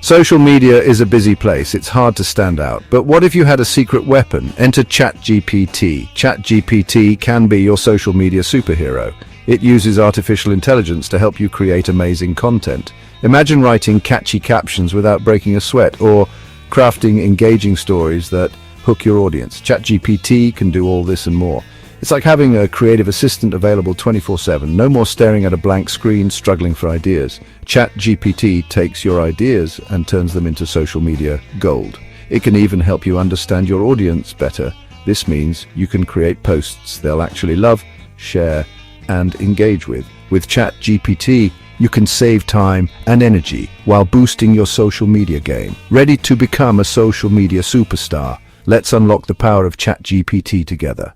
Social media is a busy place. It's hard to stand out. But what if you had a secret weapon? Enter ChatGPT. ChatGPT can be your social media superhero. It uses artificial intelligence to help you create amazing content. Imagine writing catchy captions without breaking a sweat, or crafting engaging stories that hook your audience. ChatGPT can do all this and more. It's like having a creative assistant available 24/7. No more staring at a blank screen, struggling for ideas. ChatGPT takes your ideas and turns them into social media gold. It can even help you understand your audience better. This means you can create posts they'll actually love, share, and engage with. With ChatGPT, you can save time and energy while boosting your social media game. Ready to become a social media superstar? Let's unlock the power of ChatGPT together.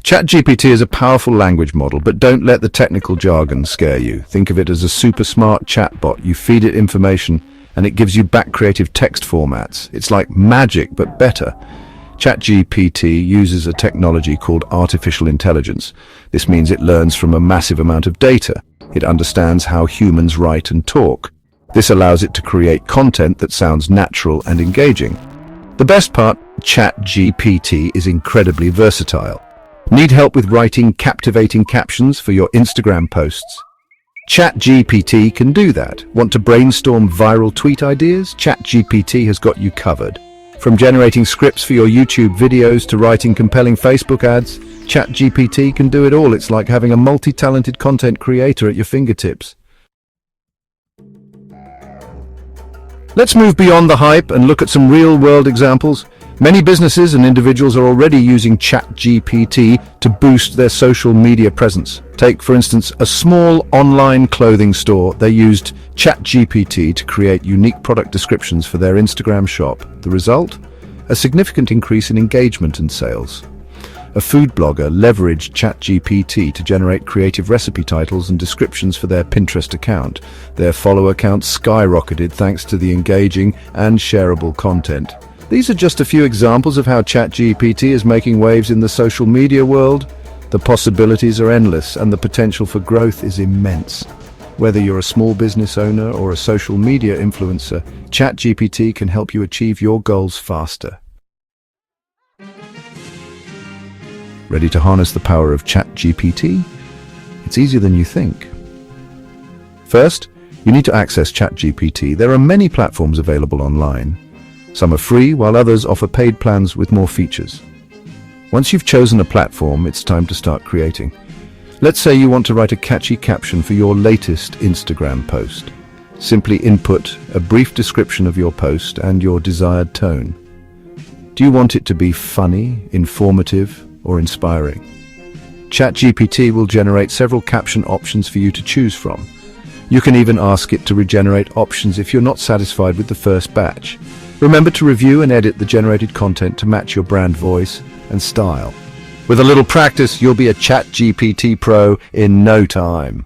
ChatGPT is a powerful language model, but don't let the technical jargon scare you. Think of it as a super smart chatbot. You feed it information and it gives you back creative text formats. It's like magic, but better. ChatGPT uses a technology called artificial intelligence. This means it learns from a massive amount of data. It understands how humans write and talk. This allows it to create content that sounds natural and engaging. The best part, ChatGPT is incredibly versatile. Need help with writing captivating captions for your Instagram posts? ChatGPT can do that. Want to brainstorm viral tweet ideas? ChatGPT has got you covered. From generating scripts for your YouTube videos to writing compelling Facebook ads, ChatGPT can do it all. It's like having a multi-talented content creator at your fingertips. Let's move beyond the hype and look at some real-world examples. Many businesses and individuals are already using ChatGPT to boost their social media presence. Take, for instance, a small online clothing store. They used ChatGPT to create unique product descriptions for their Instagram shop. The result? A significant increase in engagement and sales. A food blogger leveraged ChatGPT to generate creative recipe titles and descriptions for their Pinterest account. Their follower count skyrocketed thanks to the engaging and shareable content. These are just a few examples of how ChatGPT is making waves in the social media world. The possibilities are endless and the potential for growth is immense. Whether you're a small business owner or a social media influencer, ChatGPT can help you achieve your goals faster. Ready to harness the power of ChatGPT? It's easier than you think. First, you need to access ChatGPT. There are many platforms available online. Some are free, while others offer paid plans with more features. Once you've chosen a platform, it's time to start creating. Let's say you want to write a catchy caption for your latest Instagram post. Simply input a brief description of your post and your desired tone. Do you want it to be funny, informative, or inspiring? ChatGPT will generate several caption options for you to choose from. You can even ask it to regenerate options if you're not satisfied with the first batch. Remember to review and edit the generated content to match your brand voice and style. With a little practice, you'll be a ChatGPT pro in no time.